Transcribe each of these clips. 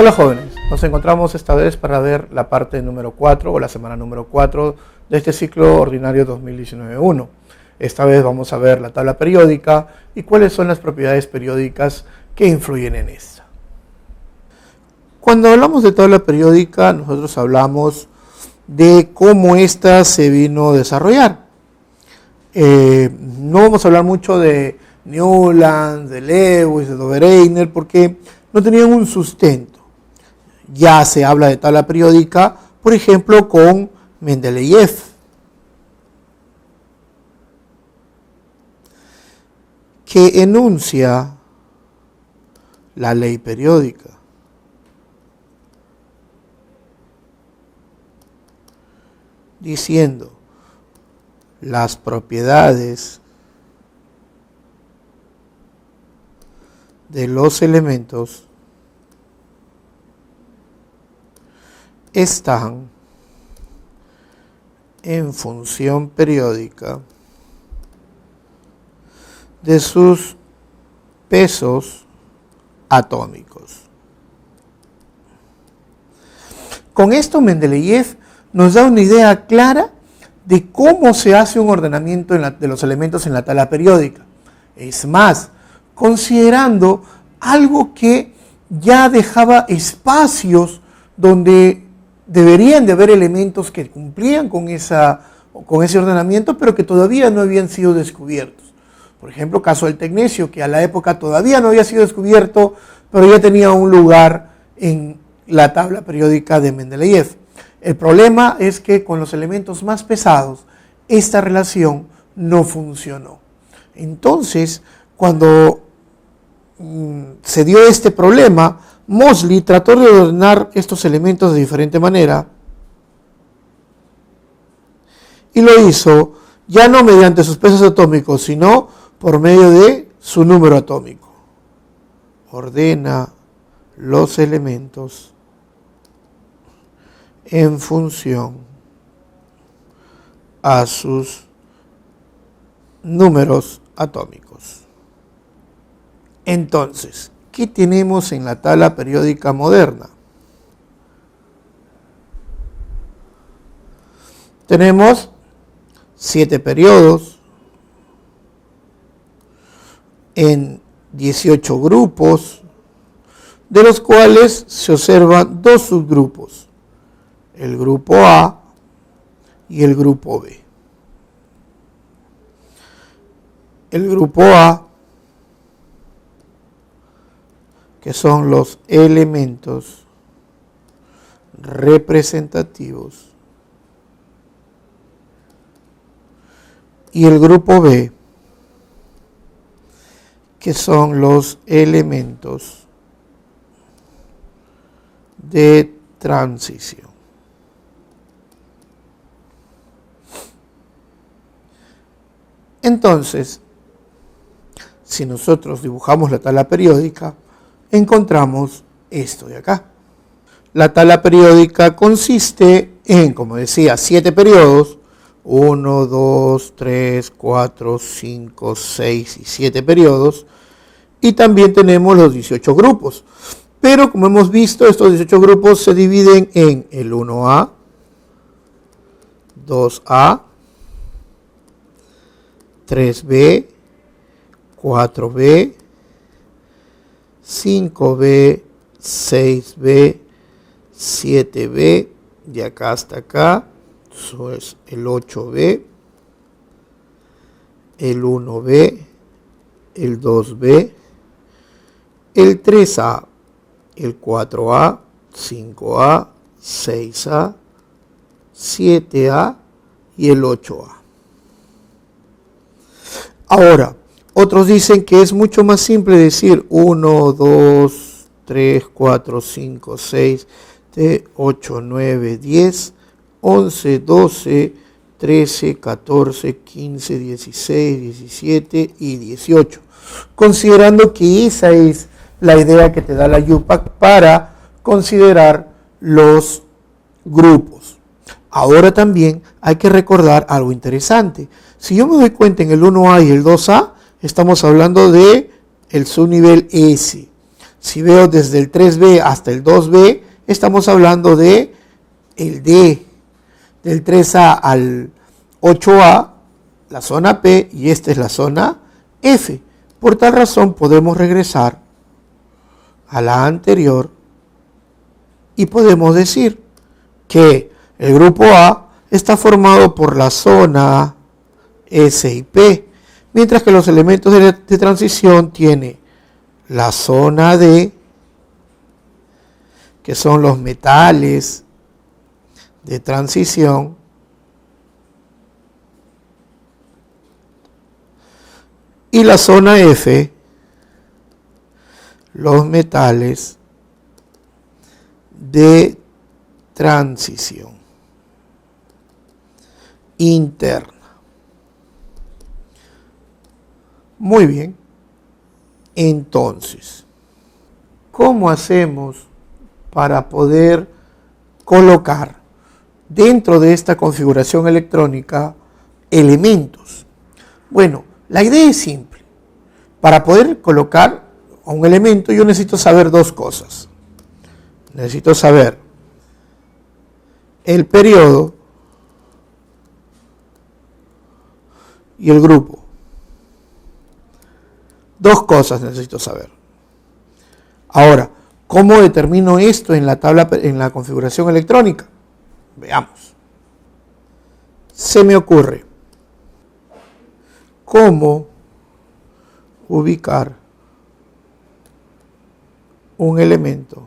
Hola jóvenes, nos encontramos esta vez para ver la parte número 4 o la semana número 4 de este ciclo ordinario 2019-1. Esta vez vamos a ver la tabla periódica y cuáles son las propiedades periódicas que influyen en esta. Cuando hablamos de tabla periódica, nosotros hablamos de cómo ésta se vino a desarrollar. No vamos a hablar mucho de Newlands, de Lewis, de Dobereiner, porque no tenían un sustento. Ya se habla de tabla periódica, por ejemplo, con Mendeleev. Que enuncia la ley periódica. Diciendo las propiedades de los elementos están en función periódica de sus pesos atómicos. Con esto Mendeleev nos da una idea clara de cómo se hace un ordenamiento de los elementos en la tabla periódica. Es más, considerando algo que ya dejaba espacios donde deberían de haber elementos que cumplían con ese ordenamiento, pero que todavía no habían sido descubiertos. Por ejemplo, caso del tecnecio, que a la época todavía no había sido descubierto, pero ya tenía un lugar en la tabla periódica de Mendeleev. El problema es que con los elementos más pesados, esta relación no funcionó. Entonces, cuando se dio este problema, Moseley trató de ordenar estos elementos de diferente manera y lo hizo ya no mediante sus pesos atómicos, sino por medio de su número atómico. Ordena los elementos en función a sus números atómicos. Entonces, ¿qué tenemos en la tabla periódica moderna? Tenemos 7 periodos en 18 grupos, de los cuales se observan 2 subgrupos, el grupo A y el grupo B. El grupo A, que son los elementos representativos, y el grupo B, que son los elementos de transición. Entonces, si nosotros dibujamos la tabla periódica, encontramos esto de acá. La tabla periódica consiste en, como decía, 7 periodos, 1, 2, 3, 4, 5, 6 y 7 periodos, y también tenemos los 18 grupos. Pero como hemos visto, estos 18 grupos se dividen en el 1A, 2A, 3B, 4B, 5B, 6B, 7B, de acá hasta acá, eso es el 8B, el 1B, el 2B, el 3A, el 4A, 5A, 6A, 7A y el 8A. Ahora, otros dicen que es mucho más simple decir 1, 2, 3, 4, 5, 6, 8, 9, 10, 11, 12, 13, 14, 15, 16, 17 y 18. Considerando que esa es la idea que te da la UPAC para considerar los grupos. Ahora también hay que recordar algo interesante. Si yo me doy cuenta en el 1A y el 2A, estamos hablando de el subnivel S. Si veo desde el 3B hasta el 2B, estamos hablando de el D, del 3A al 8A, la zona P, y esta es la zona F. Por tal razón podemos regresar a la anterior y podemos decir que el grupo A está formado por la zona S y P, mientras que los elementos de transición tiene la zona D, que son los metales de transición, y la zona F, los metales de transición interna. Muy bien. Entonces, ¿cómo hacemos para poder colocar dentro de esta configuración electrónica elementos? Bueno, la idea es simple. Para poder colocar un elemento yo necesito saber dos cosas. Necesito saber el periodo y el grupo. Dos cosas necesito saber. Ahora, ¿cómo determino esto en la tabla, en la configuración electrónica? Veamos. Se me ocurre cómo ubicar un elemento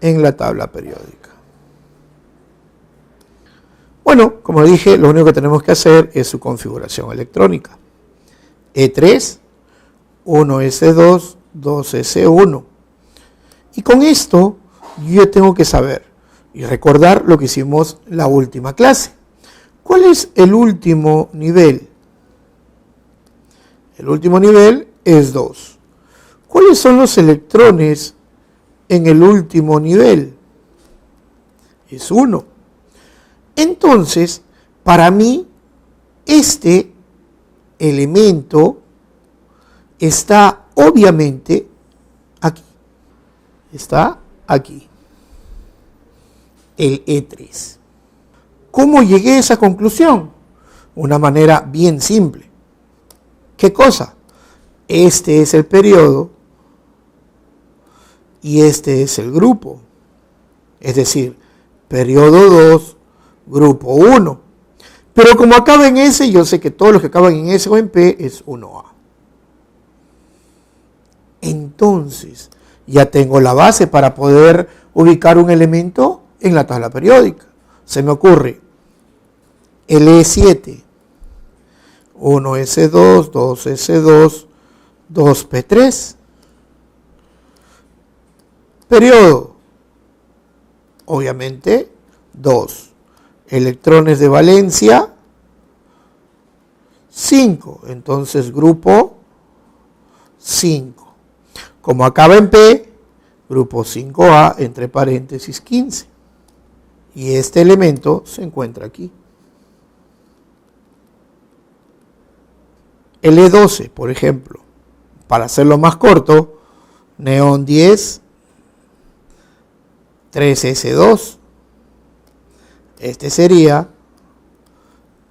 en la tabla periódica. Bueno, como dije, lo único que tenemos que hacer es su configuración electrónica. E3, 1S2, 2S1. Y con esto yo tengo que saber y recordar lo que hicimos en la última clase. ¿Cuál es el último nivel? El último nivel es 2. ¿Cuáles son los electrones en el último nivel? Es 1. Entonces, para mí, este elemento está obviamente aquí. Está aquí. El E3. ¿Cómo llegué a esa conclusión? Una manera bien simple. ¿Qué cosa? Este es el periodo y este es el grupo. Es decir, periodo 2, grupo 1. Pero como acaba en S, yo sé que todos los que acaban en S o en P es 1A. Entonces, ya tengo la base para poder ubicar un elemento en la tabla periódica. Se me ocurre el E7, 1S2, 2S2, 2P3. Periodo, obviamente, 2. Electrones de valencia, 5. Entonces, grupo 5. Como acaba en P, grupo 5A, entre paréntesis 15. Y este elemento se encuentra aquí. El E12, por ejemplo, para hacerlo más corto, neón 10, 3S2. Este sería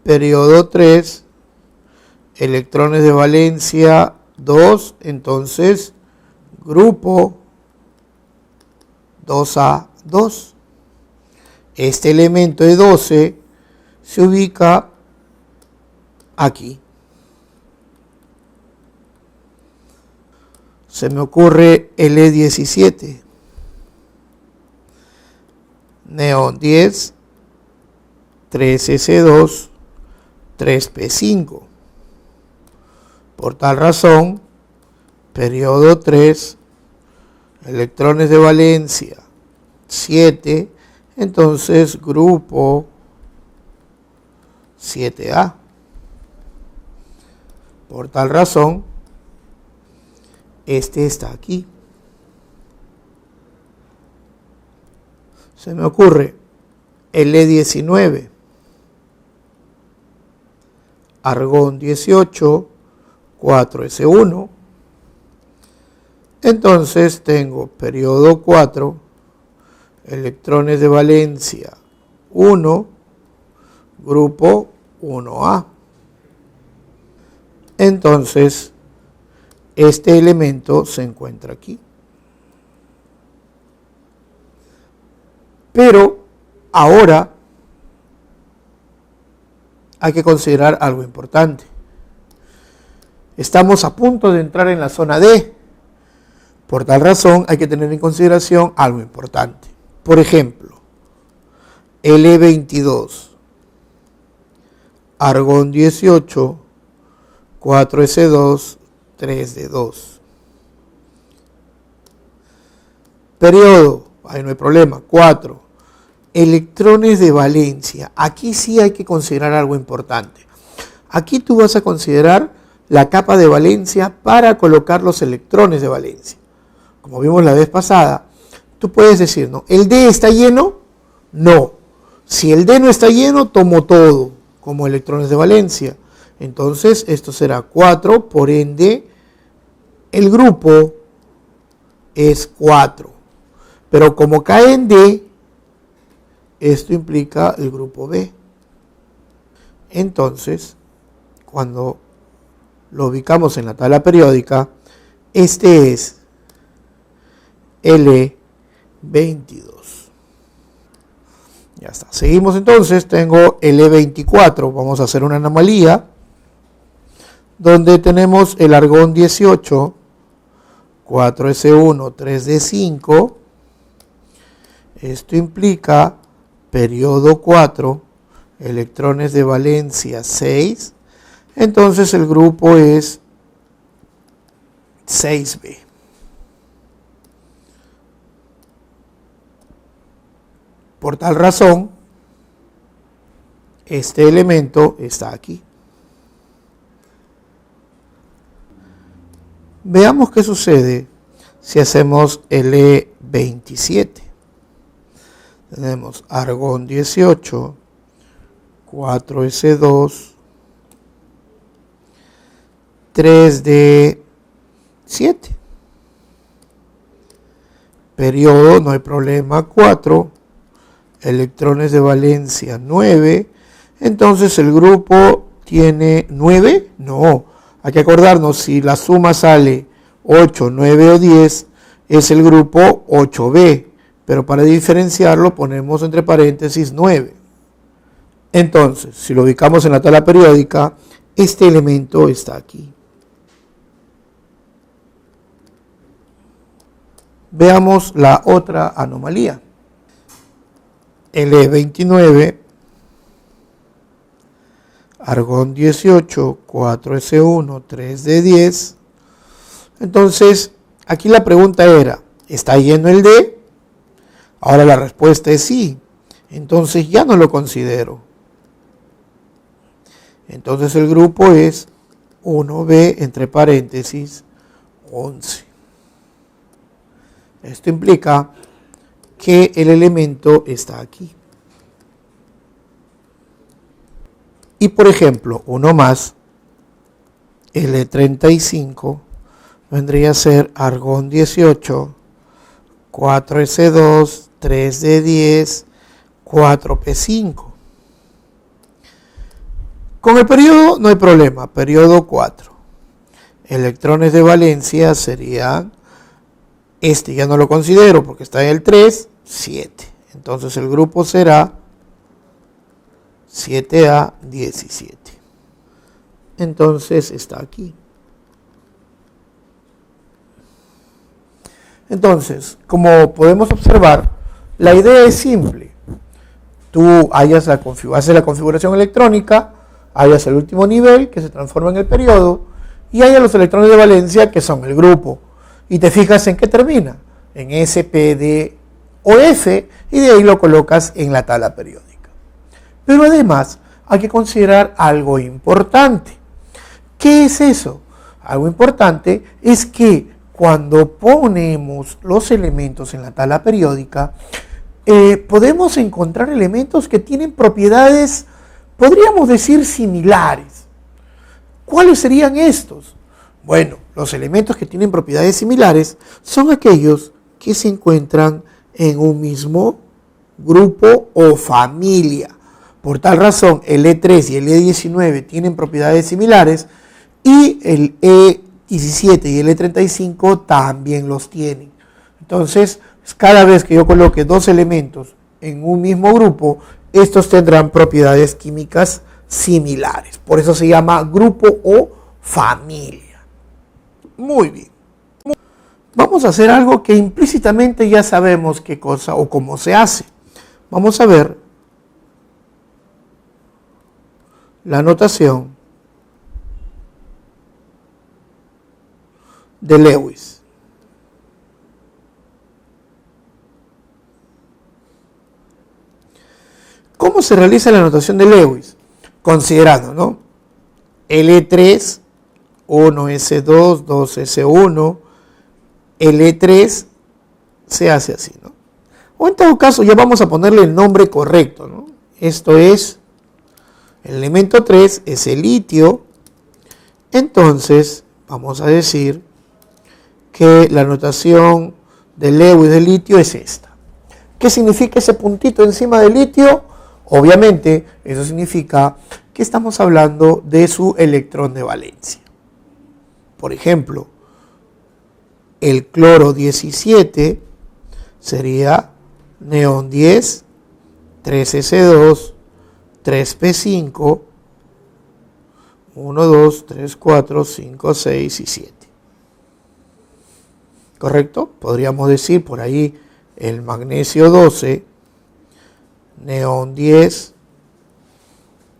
periodo 3, electrones de valencia 2, entonces grupo 2A2. Este elemento E12 se ubica aquí. Se me ocurre el E17, neón 10, 3S2, 3P5. Por tal razón, periodo 3, electrones de valencia 7, entonces grupo 7A. Por tal razón, este está aquí. Se me ocurre el E19, argón 18, 4S1. Entonces tengo periodo 4, electrones de valencia 1, grupo 1A. Entonces, este elemento se encuentra aquí. Pero ahora hay que considerar algo importante. Estamos a punto de entrar en la zona D. Por tal razón hay que tener en consideración algo importante. Por ejemplo, L22, argón 18, 4s2, 3d2. Periodo, ahí no hay problema, 4. Electrones de valencia. Aquí sí hay que considerar algo importante. Aquí tú vas a considerar la capa de valencia para colocar los electrones de valencia. Como vimos la vez pasada, tú puedes decir, ¿no? ¿El D está lleno? No. Si el D no está lleno, tomo todo como electrones de valencia. Entonces, esto será 4, por ende, el grupo es 4. Pero como cae en D, esto implica el grupo B. Entonces, cuando lo ubicamos en la tabla periódica, este es L22. Ya está. Seguimos entonces, tengo L24, vamos a hacer una anomalía, donde tenemos el argón 18, 4s1, 3d5, esto implica periodo 4, electrones de valencia 6, entonces el grupo es 6b. Por tal razón, este elemento está aquí. Veamos qué sucede si hacemos L27. Tenemos argón 18, 4s2, 3d7. Periodo, no hay problema, 4. Electrones de valencia 9. Entonces el grupo tiene 9. No, hay que acordarnos, si la suma sale 8, 9 o 10, es el grupo 8b. Pero para diferenciarlo ponemos entre paréntesis 9. Entonces, si lo ubicamos en la tabla periódica, este elemento está aquí. Veamos la otra anomalía. L29, argón 18, 4s1, 3d10. Entonces, aquí la pregunta era, ¿está lleno el D? Ahora la respuesta es sí. Entonces ya no lo considero. Entonces el grupo es 1b entre paréntesis 11. Esto implica que el elemento está aquí. Y por ejemplo, uno más, L35, vendría a ser argón 18, 4s2, 3d10, 4p5. Con el periodo no hay problema, periodo 4. Electrones de valencia serían, este ya no lo considero porque está en el 3, 7. Entonces el grupo será 7A17. Entonces está aquí. Entonces, como podemos observar, la idea es simple. Tú haces la configuración electrónica, hallas el último nivel que se transforma en el periodo y hallas los electrones de valencia que son el grupo. Y te fijas en qué termina, en S, P, D o F, y de ahí lo colocas en la tabla periódica. Pero además hay que considerar algo importante. ¿Qué es eso? Algo importante es que cuando ponemos los elementos en la tabla periódica, podemos encontrar elementos que tienen propiedades, podríamos decir, similares. ¿Cuáles serían estos? Bueno, los elementos que tienen propiedades similares son aquellos que se encuentran en un mismo grupo o familia. Por tal razón, el E3 y el E19 tienen propiedades similares y el E17 y el E35 también los tienen. Entonces, cada vez que yo coloque dos elementos en un mismo grupo, estos tendrán propiedades químicas similares. Por eso se llama grupo o familia. Muy bien. Vamos a hacer algo que implícitamente ya sabemos qué cosa o cómo se hace. Vamos a ver la notación de Lewis. ¿Cómo se realiza la notación de Lewis? Considerando, ¿no? Le3, 1s2, 2s1, Le3 se hace así, ¿no? O en todo caso ya vamos a ponerle el nombre correcto, ¿no? Esto es, el elemento 3 es el litio, entonces vamos a decir que la notación de Lewis del litio es esta. ¿Qué significa ese puntito encima del litio? Obviamente, eso significa que estamos hablando de su electrón de valencia. Por ejemplo, el cloro 17 sería neón 10, 3s2, 3p5, 1, 2, 3, 4, 5, 6 y 7. ¿Correcto? Podríamos decir por ahí el magnesio 12, neón 10,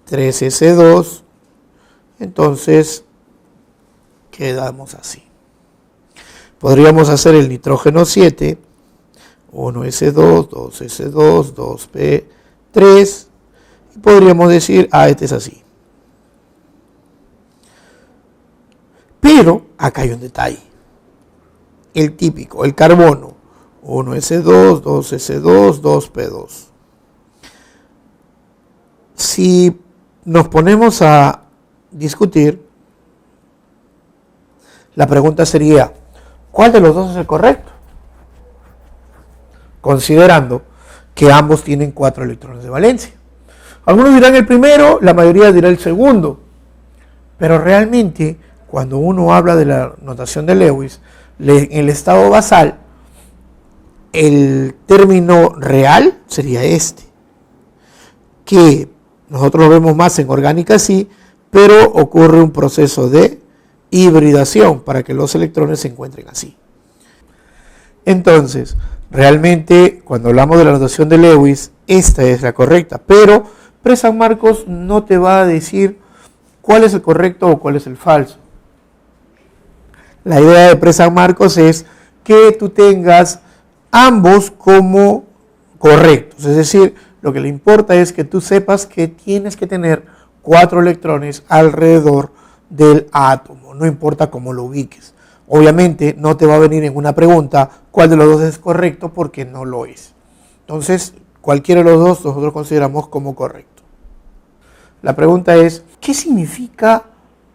3s2, entonces quedamos así. Podríamos hacer el nitrógeno 7, 1s2, 2s2, 2p3, y podríamos decir, este es así. Pero acá hay un detalle. El típico, el carbono, 1s2, 2s2, 2p2. Si nos ponemos a discutir, la pregunta sería, ¿cuál de los dos es el correcto? Considerando que ambos tienen 4 electrones de valencia. Algunos dirán el primero, la mayoría dirá el segundo. Pero realmente, cuando uno habla de la notación de Lewis, en el estado basal, el término real sería este. Que nosotros lo vemos más en orgánica sí, pero ocurre un proceso de hibridación para que los electrones se encuentren así. Entonces, realmente cuando hablamos de la notación de Lewis, esta es la correcta, pero Pre-San Marcos no te va a decir cuál es el correcto o cuál es el falso. La idea de Pre-San Marcos es que tú tengas ambos como correctos, es decir, lo que le importa es que tú sepas que tienes que tener 4 electrones alrededor del átomo, no importa cómo lo ubiques. Obviamente no te va a venir en una pregunta cuál de los dos es correcto porque no lo es. Entonces, cualquiera de los dos nosotros consideramos como correcto. La pregunta es, ¿qué significa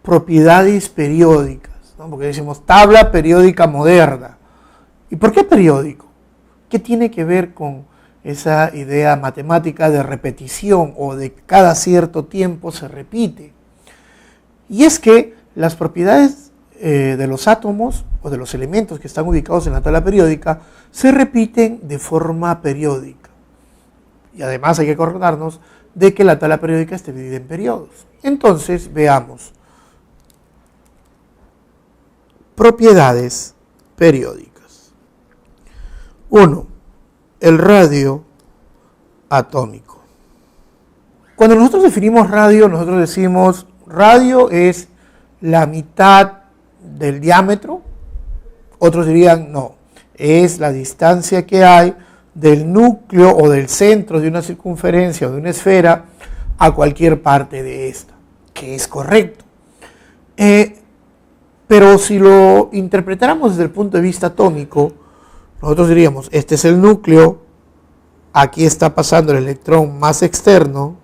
propiedades periódicas? ¿No? Porque decimos tabla periódica moderna. ¿Y por qué periódico? ¿Qué tiene que ver con esa idea matemática de repetición o de cada cierto tiempo se repite? Y es que las propiedades de los átomos o de los elementos que están ubicados en la tabla periódica se repiten de forma periódica. Y además hay que acordarnos de que la tabla periódica está dividida en periodos. Entonces, veamos. Propiedades periódicas. 1. El radio atómico. Cuando nosotros definimos radio, nosotros decimos radio es la mitad del diámetro. Otros dirían no, es la distancia que hay del núcleo o del centro de una circunferencia o de una esfera a cualquier parte de esta, que es correcto. Pero si lo interpretáramos desde el punto de vista atómico, nosotros diríamos, este es el núcleo, aquí está pasando el electrón más externo,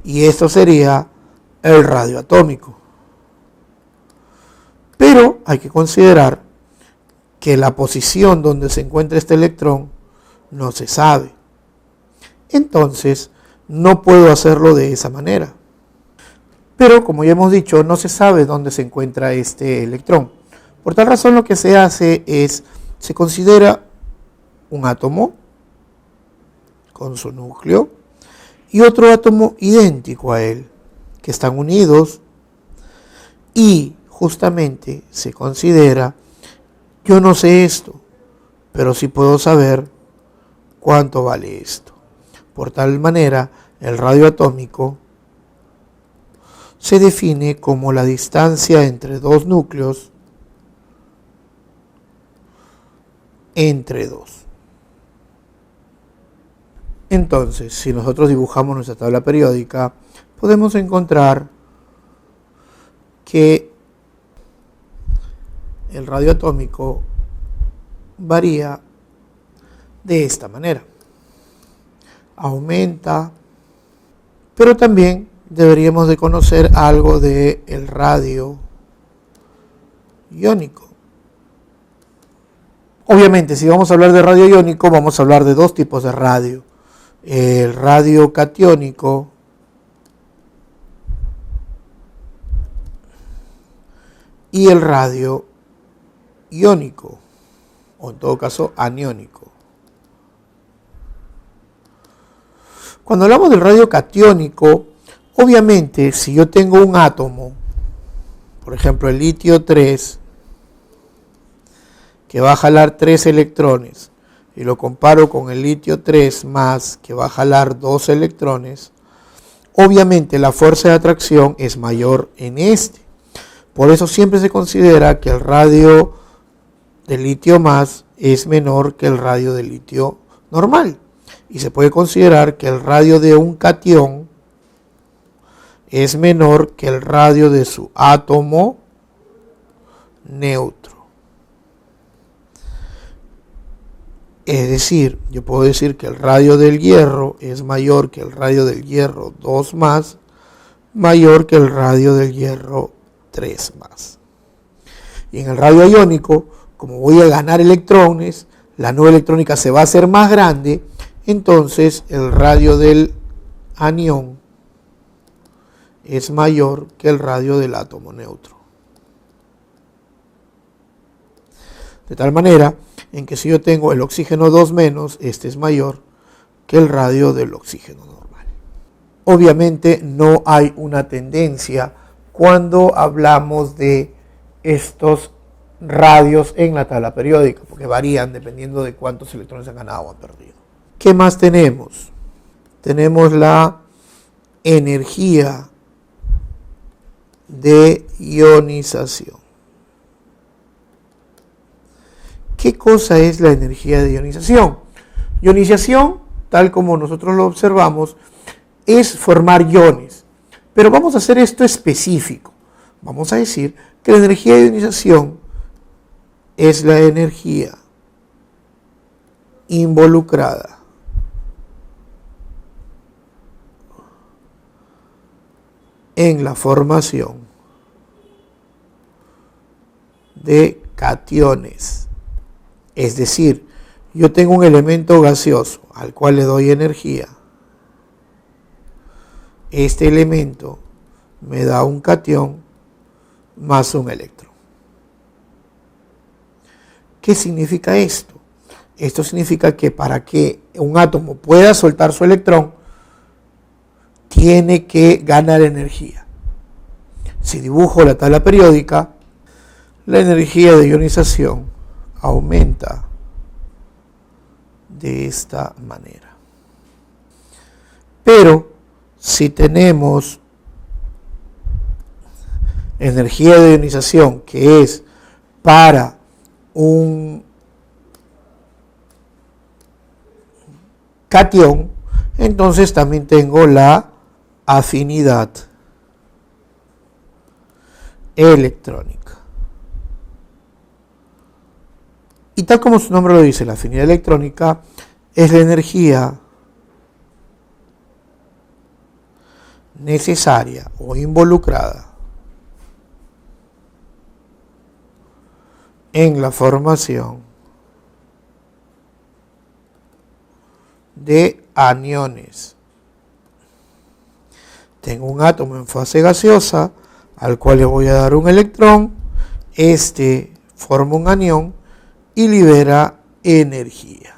y esto sería el radio atómico. Pero hay que considerar que la posición donde se encuentra este electrón no se sabe. Entonces, no puedo hacerlo de esa manera. Pero, como ya hemos dicho, no se sabe dónde se encuentra este electrón. Por tal razón, lo que se hace es, se considera un átomo con su núcleo y otro átomo idéntico a él, que están unidos, y justamente se considera, yo no sé esto, pero sí puedo saber cuánto vale esto. Por tal manera, el radio atómico se define como la distancia entre dos núcleos entre dos. Entonces, si nosotros dibujamos nuestra tabla periódica, podemos encontrar que el radio atómico varía de esta manera. Aumenta, pero también deberíamos de conocer algo del radio iónico. Obviamente, si vamos a hablar de radio iónico, vamos a hablar de dos tipos de radio. El radio catiónico y el radio iónico, o en todo caso aniónico. Cuando hablamos del radio catiónico, obviamente si yo tengo un átomo, por ejemplo el litio 3, que va a jalar 3 electrones, y lo comparo con el litio 3 más, que va a jalar 2 electrones, obviamente la fuerza de atracción es mayor en este. Por eso siempre se considera que el radio del litio más es menor que el radio del litio normal. Y se puede considerar que el radio de un catión es menor que el radio de su átomo neutro. Es decir, yo puedo decir que el radio del hierro es mayor que el radio del hierro 2 más, mayor que el radio del hierro 3 más. Y en el radio iónico, como voy a ganar electrones, la nube electrónica se va a hacer más grande, entonces el radio del anión es mayor que el radio del átomo neutro. De tal manera en que si yo tengo el oxígeno 2 menos, este es mayor que el radio del oxígeno normal. Obviamente no hay una tendencia cuando hablamos de estos radios en la tabla periódica, porque varían dependiendo de cuántos electrones han ganado o han perdido. ¿Qué más tenemos? Tenemos la energía de ionización. ¿Qué cosa es la energía de ionización? Ionización, tal como nosotros lo observamos, es formar iones. Pero vamos a hacer esto específico. Vamos a decir que la energía de ionización es la energía involucrada en la formación de cationes. Es decir, yo tengo un elemento gaseoso al cual le doy energía. Este elemento me da un catión más un electrón. ¿Qué significa esto? Esto significa que para que un átomo pueda soltar su electrón, tiene que ganar energía. Si dibujo la tabla periódica, la energía de ionización aumenta de esta manera. Pero si tenemos energía de ionización que es para un catión, entonces también tengo la afinidad electrónica. Y tal como su nombre lo dice, la afinidad electrónica es la energía necesaria o involucrada en la formación de aniones. Tengo un átomo en fase gaseosa al cual le voy a dar un electrón, este forma un anión y libera energía.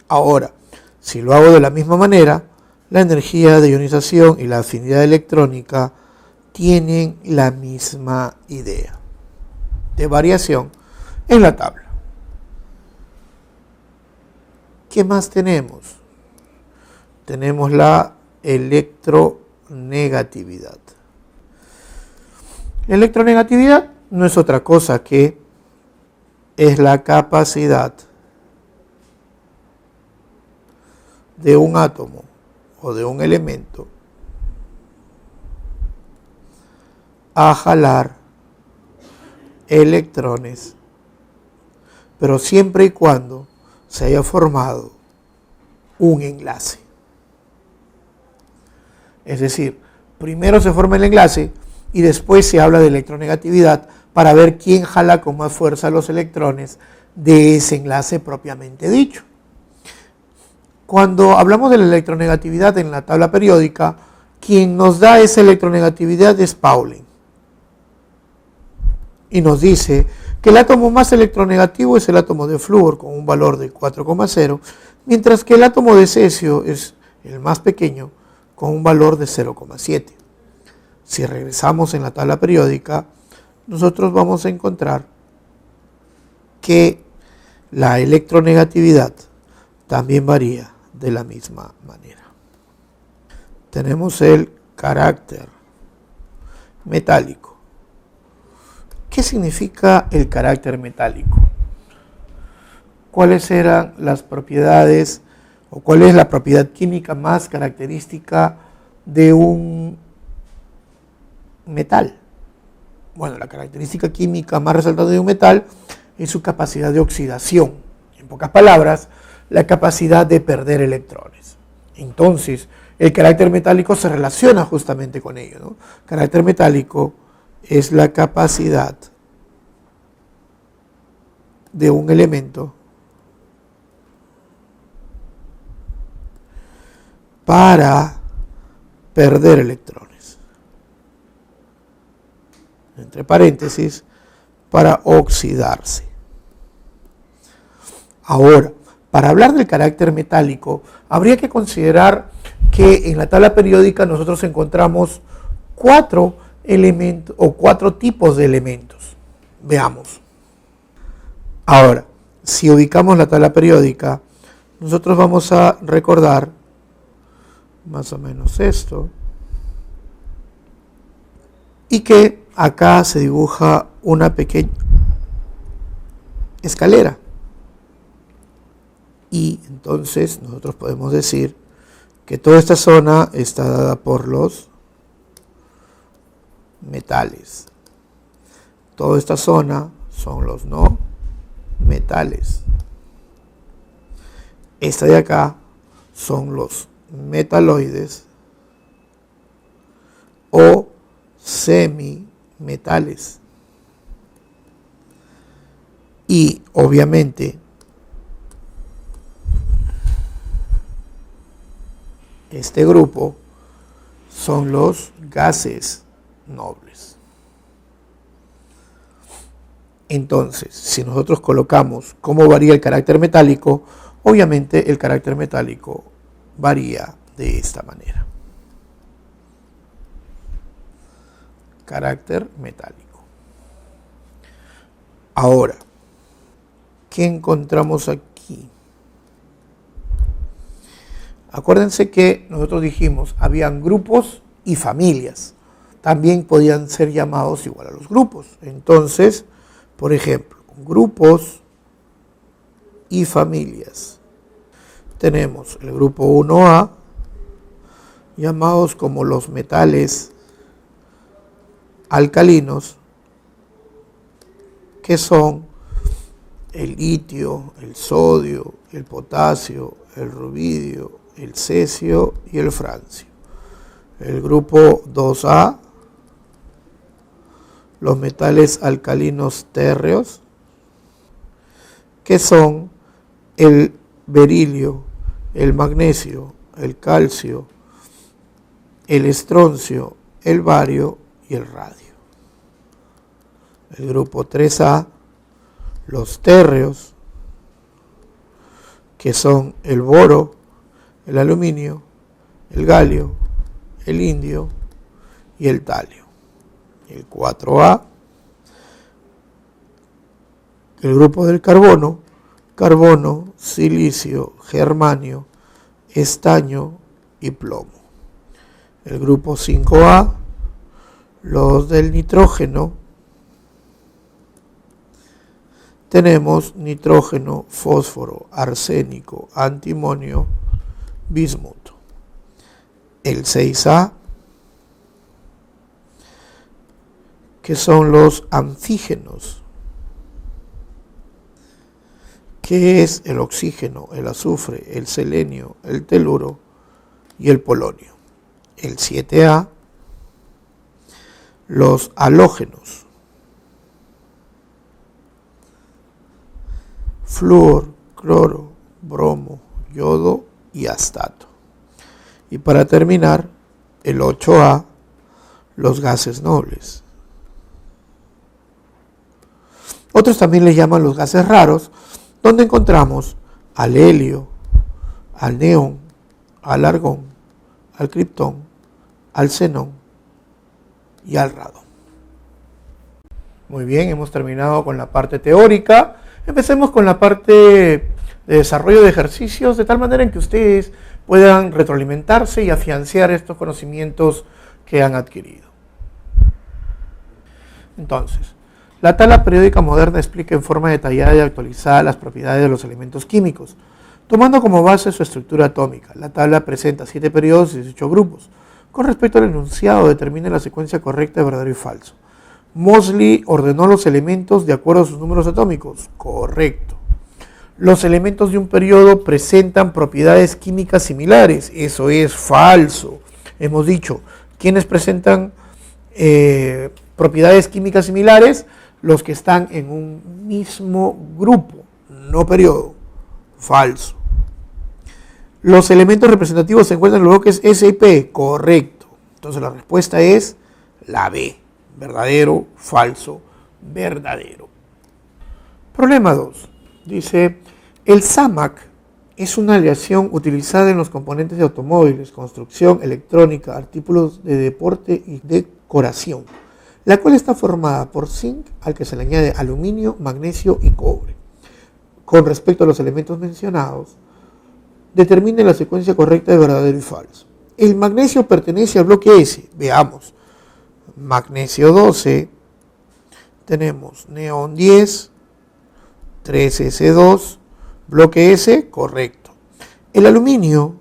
Ahora, si lo hago de la misma manera, la energía de ionización y la afinidad electrónica tienen la misma idea de variación en la tabla. ¿Qué más tenemos? Tenemos la electronegatividad. La electronegatividad no es otra cosa que es la capacidad de un átomo o de un elemento a jalar electrones, pero siempre y cuando se haya formado un enlace. Es decir, primero se forma el enlace y después se habla de electronegatividad para ver quién jala con más fuerza los electrones de ese enlace propiamente dicho. Cuando hablamos de la electronegatividad en la tabla periódica, quien nos da esa electronegatividad es Pauling. Y nos dice que el átomo más electronegativo es el átomo de flúor con un valor de 4,0, mientras que el átomo de cesio es el más pequeño con un valor de 0,7. Si regresamos en la tabla periódica, nosotros vamos a encontrar que la electronegatividad también varía de la misma manera. Tenemos el carácter metálico. ¿Qué significa el carácter metálico? ¿Cuáles eran las propiedades o cuál es la propiedad química más característica de un metal? Bueno, la característica química más resaltante de un metal es su capacidad de oxidación. En pocas palabras, la capacidad de perder electrones. Entonces, el carácter metálico se relaciona justamente con ello, ¿no? Carácter metálico es la capacidad de un elemento para perder electrones. Entre paréntesis, para oxidarse. Ahora, para hablar del carácter metálico, habría que considerar que en la tabla periódica nosotros encontramos 4 elementos o 4 tipos de elementos. Veamos. Ahora, si ubicamos la tabla periódica, nosotros vamos a recordar más o menos esto, y que acá se dibuja una pequeña escalera. Y entonces nosotros podemos decir que toda esta zona está dada por los metales. Toda esta zona son los no metales. Esta de acá son los metaloides o semimetales. Y obviamente este grupo son los gases nobles. Entonces, si nosotros colocamos cómo varía el carácter metálico, obviamente el carácter metálico varía de esta manera. Carácter metálico. Ahora, ¿qué encontramos aquí? Acuérdense que nosotros dijimos, habían grupos y familias. También podían ser llamados igual a los grupos. Entonces, por ejemplo, grupos y familias. Tenemos el grupo 1A, llamados como los metales alcalinos, que son el litio, el sodio, el potasio, el rubidio, el cesio y el francio. El grupo 2A, los metales alcalinos térreos, que son el berilio, el magnesio, el calcio, el estroncio, el bario y el radio. El grupo 3A, los térreos, que son el boro, el aluminio, el galio, el indio y el talio. El 4A, el grupo del carbono, carbono, silicio, germanio, estaño y plomo. El grupo 5A, los del nitrógeno, tenemos nitrógeno, fósforo, arsénico, antimonio, bismuto. El 6A, que son los anfígenos, que es el oxígeno, el azufre, el selenio, el teluro y el polonio. El 7A, los halógenos, flúor, cloro, bromo, yodo y astato. Y para terminar, el 8A, los gases nobles. Otros también les llaman los gases raros, donde encontramos al helio, al neón, al argón, al criptón, al xenón y al radón. Muy bien, hemos terminado con la parte teórica. Empecemos con la parte de desarrollo de ejercicios, de tal manera en que ustedes puedan retroalimentarse y afianzar estos conocimientos que han adquirido. Entonces, la tabla periódica moderna explica en forma detallada y actualizada las propiedades de los elementos químicos, tomando como base su estructura atómica. La tabla presenta 7 periodos y 18 grupos. Con respecto al enunciado, determina la secuencia correcta de verdadero y falso. Moseley ordenó los elementos de acuerdo a sus números atómicos. Correcto. Los elementos de un periodo presentan propiedades químicas similares. Eso es falso. Hemos dicho, ¿quiénes presentan propiedades químicas similares? Los que están en un mismo grupo, no periodo. Falso. Los elementos representativos se encuentran en los bloques S y P. Correcto. Entonces la respuesta es la B. Verdadero, falso, verdadero. Problema 2. Dice, el SAMAC es una aleación utilizada en los componentes de automóviles, construcción, electrónica, artículos de deporte y decoración, la cual está formada por zinc, al que se le añade aluminio, magnesio y cobre. Con respecto a los elementos mencionados, determine la secuencia correcta de verdadero y falso. El magnesio pertenece al bloque S. Veamos. Magnesio 12, tenemos neón 10, 3S2, bloque S, correcto. El aluminio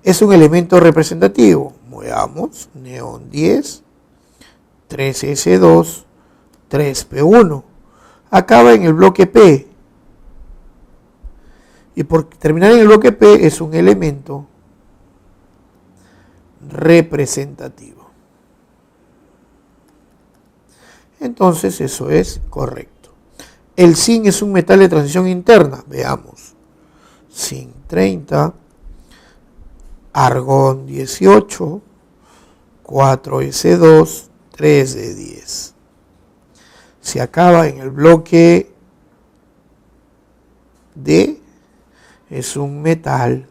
es un elemento representativo. Veamos, neón 10, 3S2, 3P1. Acaba en el bloque P. Y por terminar en el bloque P es un elemento representativo. Entonces eso es correcto. El zinc es un metal de transición interna. Veamos. Zinc 30, argón 18, 4S2, 3D10. Se acaba en el bloque D. Es un metal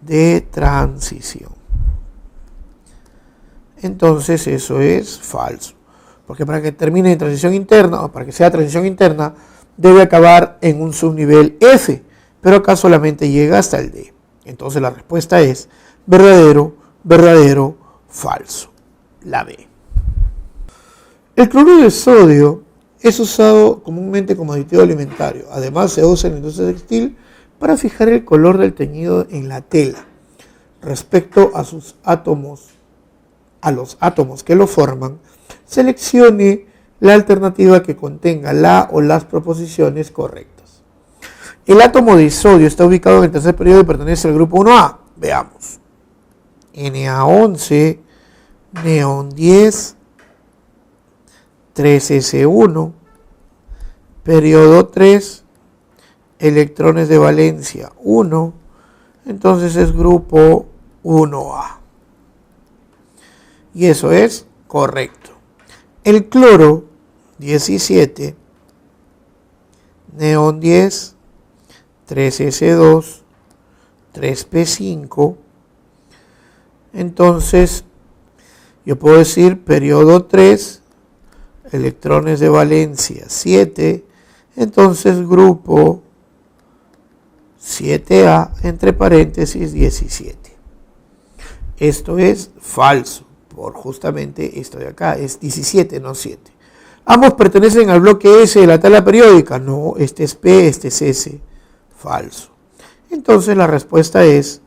de transición. Entonces eso es falso. Porque para que termine en transición interna, o para que sea transición interna, debe acabar en un subnivel F, pero acá solamente llega hasta el D. Entonces la respuesta es verdadero, verdadero, falso. La B. El cloruro de sodio es usado comúnmente como aditivo alimentario. Además se usa en la industria textil para fijar el color del teñido en la tela. Respecto a sus átomos, a los átomos que lo forman, seleccione la alternativa que contenga la o las proposiciones correctas. El átomo de sodio está ubicado en el tercer periodo y pertenece al grupo 1A. Veamos. Na11, neón 10, 3s1, periodo 3, electrones de valencia 1, entonces es grupo 1A. Y eso es correcto. El cloro 17, neón 10, 3s2, 3p5, entonces yo puedo decir periodo 3, electrones de valencia 7, entonces grupo 7A entre paréntesis 17. Esto es falso, por justamente esto de acá, es 17, no 7. ¿Ambos pertenecen al bloque S de la tabla periódica? No, este es P, este es S. Falso. Entonces la respuesta es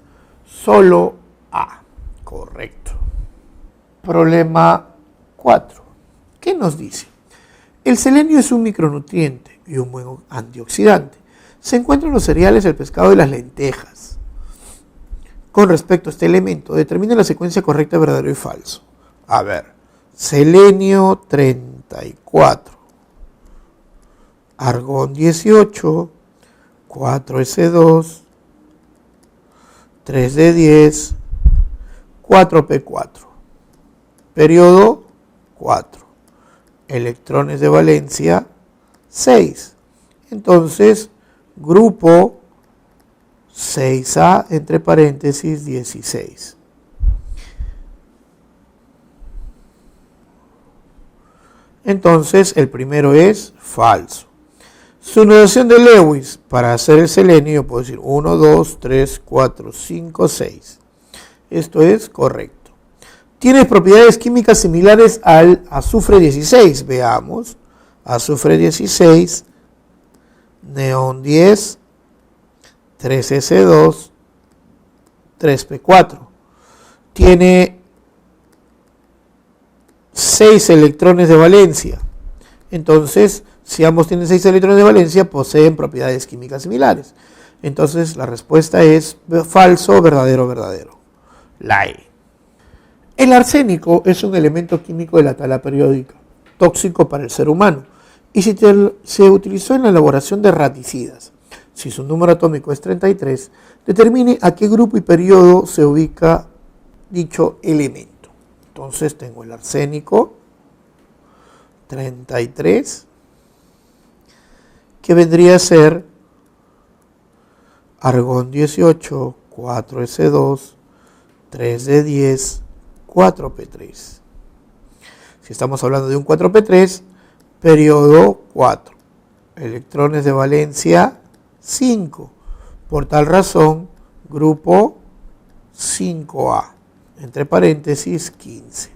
solo A. Correcto. Problema 4. ¿Qué nos dice? El selenio es un micronutriente y un buen antioxidante. Se encuentra en los cereales, el pescado y las lentejas. Con respecto a este elemento, determine la secuencia correcta de verdadero y falso. A ver, selenio 34, argón 18, 4s2, 3d10, 4p4. Periodo 4. Electrones de valencia 6. Entonces, grupo 6A entre paréntesis 16. Entonces, el primero es falso. Su notación de Lewis para hacer el selenio, yo puedo decir 1, 2, 3, 4, 5, 6. Esto es correcto. Tiene propiedades químicas similares al azufre 16. Veamos. Azufre 16, neón 10, 3s2, 3p4. Tiene 6 electrones de valencia. Entonces, si ambos tienen 6 electrones de valencia, poseen propiedades químicas similares. Entonces, la respuesta es falso, verdadero, verdadero. La E. El arsénico es un elemento químico de la tabla periódica, tóxico para el ser humano, y se utilizó en la elaboración de raticidas. Si su número atómico es 33, determine a qué grupo y periodo se ubica dicho elemento. Entonces tengo el arsénico 33, que vendría a ser argón 18, 4s2, 3d10, 4p3. Si estamos hablando de un 4p3, periodo 4, electrones de valencia 5. Por tal razón, grupo 5A, entre paréntesis 15.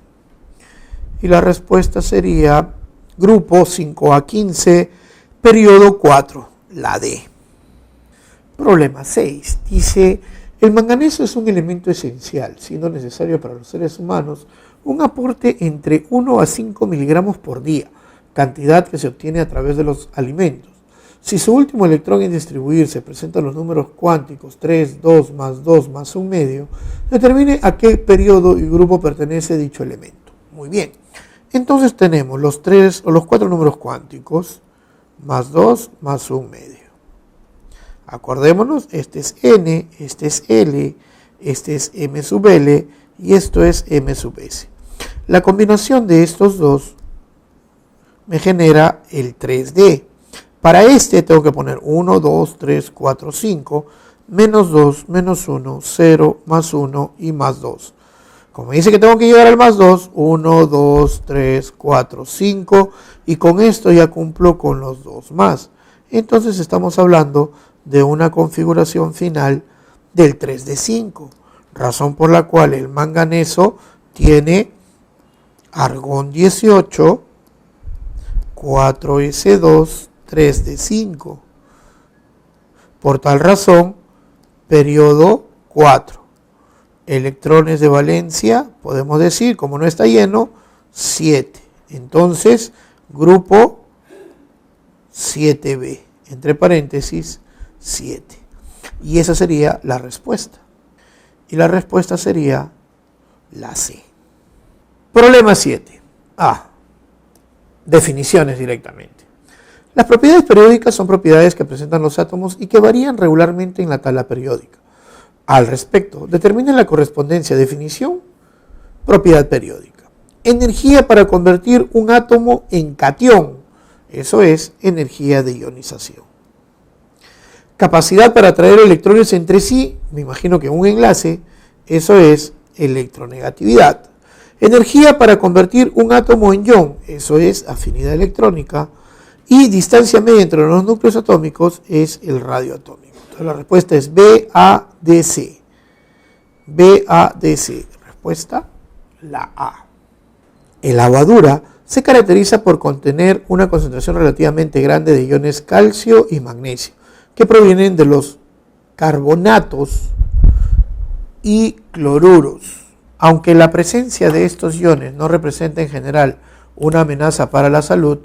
Y la respuesta sería grupo 5A15, periodo 4, la D. Problema 6. Dice, el manganeso es un elemento esencial, siendo necesario para los seres humanos un aporte entre 1 a 5 miligramos por día, cantidad que se obtiene a través de los alimentos. Si su último electrón en distribuirse presenta los números cuánticos 3, 2 más 2 más 1 medio, determine a qué periodo y grupo pertenece dicho elemento. Muy bien. Entonces tenemos los 4 números cuánticos, más 2 más 1 medio. Acordémonos, este es N, este es L, este es M sub L y esto es M sub S. La combinación de estos dos me genera el 3D. Para este tengo que poner 1, 2, 3, 4, 5, menos 2, menos 1, 0, más 1 y más 2. Como me dice que tengo que llegar al más 2, 1, 2, 3, 4, 5, y con esto ya cumplo con los dos más. Entonces estamos hablando de una configuración final del 3D5, razón por la cual el manganeso tiene argón 18, 4s2, 3d5. Por tal razón, periodo 4. Electrones de valencia, podemos decir, como no está lleno, 7. Entonces, grupo 7b, entre paréntesis, 7. Y esa sería la respuesta. Y la respuesta sería la C. Problema 7. Definiciones directamente. Las propiedades periódicas son propiedades que presentan los átomos y que varían regularmente en la tabla periódica. Al respecto, determinen la correspondencia, definición, propiedad periódica. Energía para convertir un átomo en catión, eso es energía de ionización. Capacidad para atraer electrones entre sí, me imagino que un enlace, eso es electronegatividad. Energía para convertir un átomo en ion, eso es afinidad electrónica. Y distancia media entre los núcleos atómicos es el radio atómico. Entonces la respuesta es BADC. BADC. Respuesta, la A. El agua dura se caracteriza por contener una concentración relativamente grande de iones calcio y magnesio, que provienen de los carbonatos y cloruros. Aunque la presencia de estos iones no representa en general una amenaza para la salud,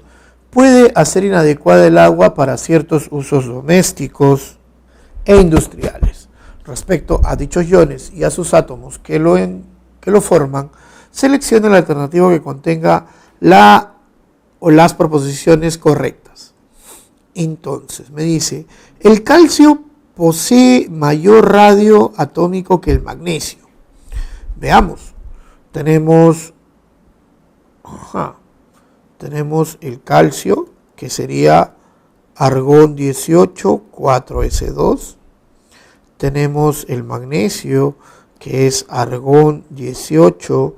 puede hacer inadecuada el agua para ciertos usos domésticos e industriales. Respecto a dichos iones y a sus átomos que lo forman, seleccione la alternativa que contenga la o las proposiciones correctas. Entonces, me dice, el calcio posee mayor radio atómico que el magnesio. Veamos, tenemos el calcio, que sería argón 18, 4S2. Tenemos el magnesio, que es argón 18,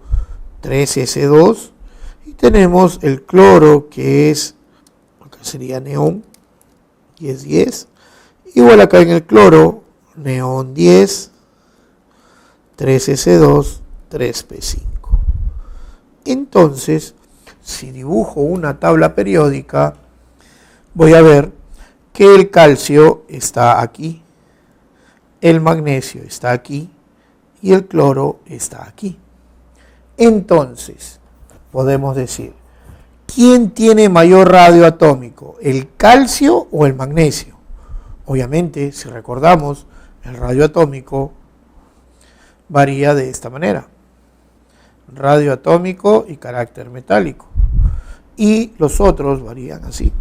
3S2. Y tenemos el cloro, que es, acá sería neón, 10. Igual acá en el cloro, neón 10, 3S2, 3P5. Entonces, si dibujo una tabla periódica, voy a ver que el calcio está aquí, el magnesio está aquí y el cloro está aquí. Entonces, podemos decir, ¿quién tiene mayor radio atómico, el calcio o el magnesio? Obviamente, si recordamos, el radio atómico varía de esta manera: radio atómico y carácter metálico. Y los otros varían así: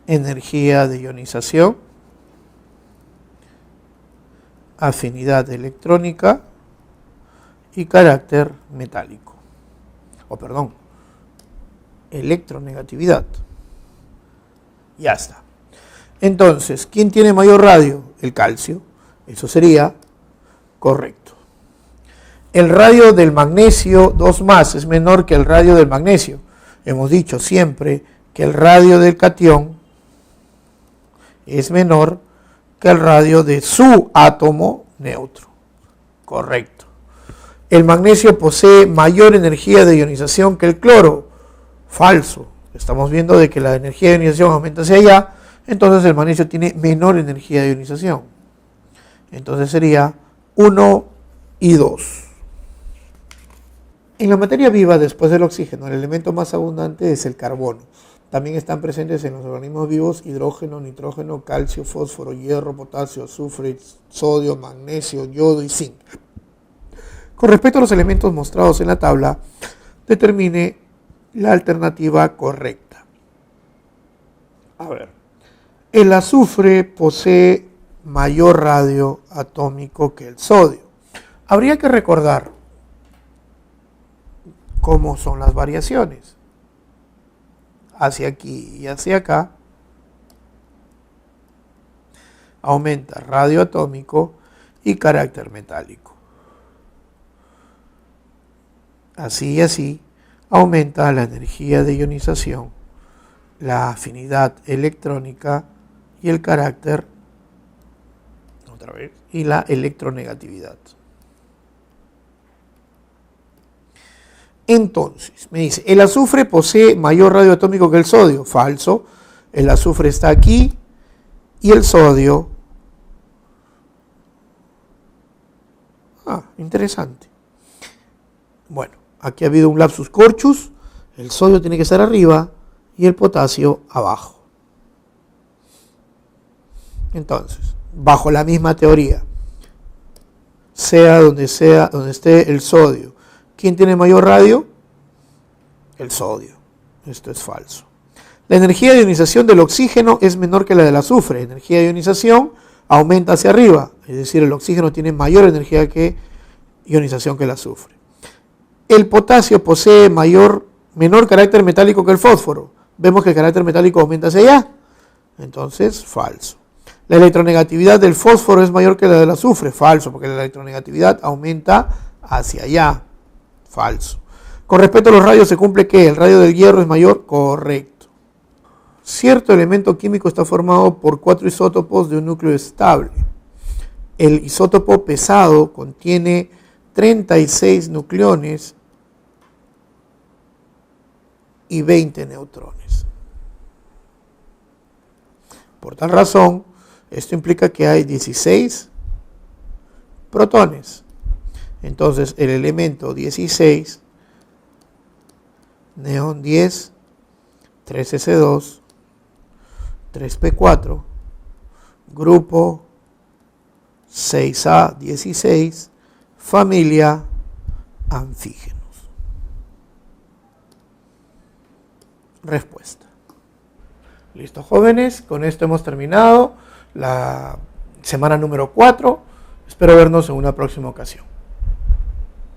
energía de ionización, afinidad electrónica y carácter metálico. Electronegatividad. Ya está. Entonces, ¿quién tiene mayor radio? El calcio. Eso sería correcto. El radio del magnesio 2+, es menor que el radio del magnesio. Hemos dicho siempre que el radio del catión es menor que el radio de su átomo neutro. Correcto. El magnesio posee mayor energía de ionización que el cloro. Falso. Estamos viendo de que la energía de ionización aumenta hacia allá, entonces el magnesio tiene menor energía de ionización. Entonces sería 1 y 2. En la materia viva, después del oxígeno, el elemento más abundante es el carbono. También están presentes en los organismos vivos hidrógeno, nitrógeno, calcio, fósforo, hierro, potasio, azufre, sodio, magnesio, yodo y zinc. Con respecto a los elementos mostrados en la tabla, determine la alternativa correcta. A ver, el azufre posee mayor radio atómico que el sodio. Habría que recordar cómo son las variaciones. Hacia aquí y hacia acá aumenta radio atómico y carácter metálico. Así y así aumenta la energía de ionización, la afinidad electrónica y el carácter, y la electronegatividad. Entonces, me dice, el azufre posee mayor radio atómico que el sodio. Falso. El azufre está aquí y el sodio. Interesante. Bueno, aquí ha habido un lapsus corchus. El sodio tiene que estar arriba y el potasio abajo. Entonces, bajo la misma teoría, donde esté el sodio. ¿Quién tiene mayor radio? El sodio. Esto es falso. La energía de ionización del oxígeno es menor que la del azufre. La energía de ionización aumenta hacia arriba, es decir, el oxígeno tiene mayor energía que ionización que el azufre. El potasio posee menor carácter metálico que el fósforo. Vemos que el carácter metálico aumenta hacia allá. Entonces, falso. La electronegatividad del fósforo es mayor que la del azufre. Falso, porque la electronegatividad aumenta hacia allá. Falso. Con respecto a los radios, ¿se cumple que el radio del hierro es mayor? Correcto. Cierto elemento químico está formado por 4 isótopos de un núcleo estable. El isótopo pesado contiene 36 nucleones y 20 neutrones. Por tal razón, esto implica que hay 16 protones. Entonces, el elemento 16, neón 10, 3s2, 3p4, grupo 6a16, familia anfígenos. Respuesta. Listo, jóvenes, con esto hemos terminado la semana número 4. Espero vernos en una próxima ocasión.